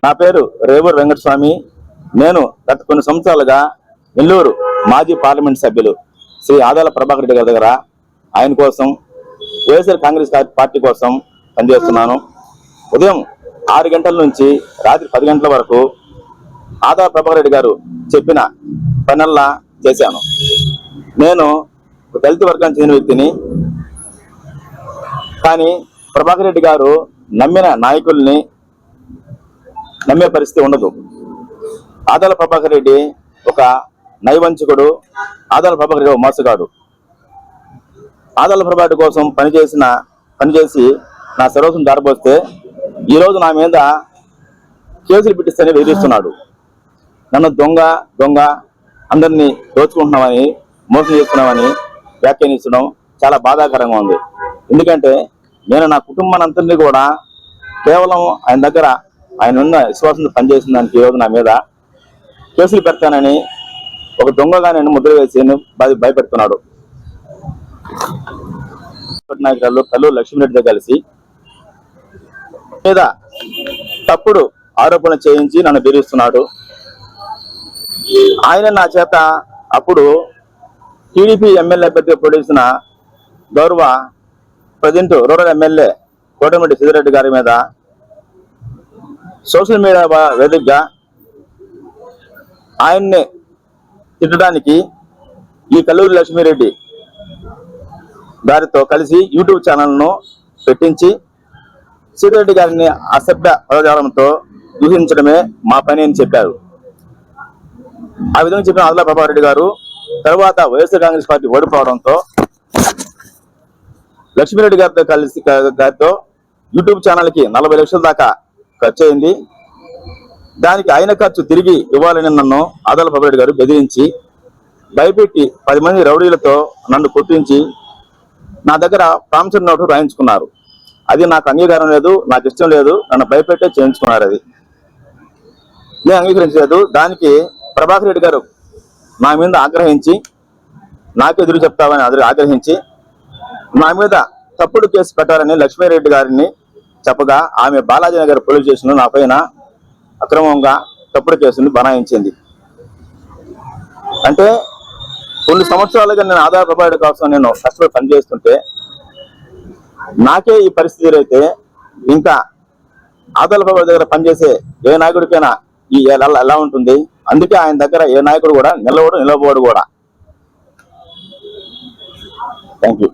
నా పేరు రేవూరు వెంకటస్వామి. నేను గత కొన్ని సంవత్సరాలుగా నెల్లూరు మాజీ పార్లమెంట్ సభ్యులు శ్రీ ఆదాల ప్రభాకర్ రెడ్డి గారి దగ్గర ఆయన కోసం వైఎస్ఆర్ కాంగ్రెస్ పార్టీ కోసం పనిచేస్తున్నాను. ఉదయం 6 గంటల నుంచి రాత్రి 10 గంటల వరకు ఆదాల ప్రభాకర్ రెడ్డి గారు చెప్పిన పనుల్లా చేశాను. నేను దళిత వర్గానికి చెందిన వ్యక్తిని. కానీ ప్రభాకర్ రెడ్డి గారు నమ్మిన నాయకుల్ని నమ్మే పరిస్థితి ఉండదు. ఆదాల ప్రభాకర్ రెడ్డి ఒక నైవంచకుడు. ఆదాల ప్రభాకర్ రెడ్డి ఒక మోసగాడు. ఆదాల ప్రభాకర్ కోసం పనిచేసి నా సర్వస్వం దారిపోస్తే ఈరోజు నా మీద కేసులు పెట్టిస్తేనే బెదిరిస్తున్నాడు. నన్ను దొంగ అందరినీ దోచుకుంటున్నామని, మోసం చేస్తున్నామని వ్యాఖ్యానించడం చాలా బాధాకరంగా ఉంది. ఎందుకంటే నేను నా కుటుంబాన్ని అంతటినీ కూడా కేవలం ఆయన దగ్గర ఆయన ఉన్న విశ్వాసంతో పనిచేసిన దానికి ఈరోజు నా మీద కేసులు పెడతానని ఒక దొంగగా నేను ముద్ర వేసి భయపెడుతున్నాడు. నాయకురాలు కల్లూరు లక్ష్మీరెడ్డితో కలిసి మీద తప్పుడు ఆరోపణలు చేయించి నన్ను బెదిరిస్తున్నాడు. ఆయన నా చేత అప్పుడు టీడీపీ ఎమ్మెల్యే అభ్యర్థిగా పోటీసిన గౌరవ present rural MLA Kotamreddy Siddireddy గారి మీద సోషల్ మీడియా వేదికగా ఆయన్ని తిట్టడానికి ఈ కల్లూరి లక్ష్మీరెడ్డి గారితో కలిసి యూట్యూబ్ ఛానల్ను పెట్టించి సిద్దిరెడ్డి గారిని అసభ్య పదజాలంతో దూషించడమే మా పని అని చెప్పారు. ఆ విధంగా చెప్పిన ఆదాల ప్రభాకర్ రెడ్డి గారు తర్వాత వైఎస్ఆర్ కాంగ్రెస్ పార్టీ ఓడిపోవడంతో లక్ష్మీరెడ్డి గారితో యూట్యూబ్ ఛానల్కి 40 లక్షల దాకా ఖర్చు అయింది. దానికి ఆయన ఖర్చు తిరిగి ఇవ్వాలని నన్ను ఆదాల ప్రభాకర్ రెడ్డి గారు బెదిరించి భయపెట్టి 10 మంది రౌడీలతో నన్ను కొట్టించి నా దగ్గర ప్రామిసరీ నోటు రాయించుకున్నారు. అది నాకు అంగీకారం లేదు, నాకు ఇష్టం లేదు, నన్ను భయపెట్టే చేయించుకున్నారు. అది నేను అంగీకరించలేదు. దానికి ప్రభాకర్ రెడ్డి గారు నా మీద ఆగ్రహించి నాకే ఎదురు చెప్తామని ఆగ్రహించి నా మీద తప్పుడు కేసు పెట్టారని లక్ష్మీరెడ్డి గారిని చెప్పగా ఆమె బాలాజీ నగర్ పోలీస్ స్టేషన్లో నా పైన అక్రమంగా తప్పుడు కేసును బనాయించింది. అంటే కొన్ని సంవత్సరాలుగా నేను ఆదాల ప్రభాకర్ రెడ్డి కోసం నేను కష్టపడి పనిచేస్తుంటే నాకే ఈ పరిస్థితి ఎదురైతే ఇంకా ఆదాల ప్రభాకర్ రెడ్డి దగ్గర పనిచేసే ఏ నాయకుడికైనా ఈ ఎలా ఉంటుంది? అందుకే ఆయన దగ్గర ఏ నాయకుడు కూడా నిలబోడు కూడా. Thank you.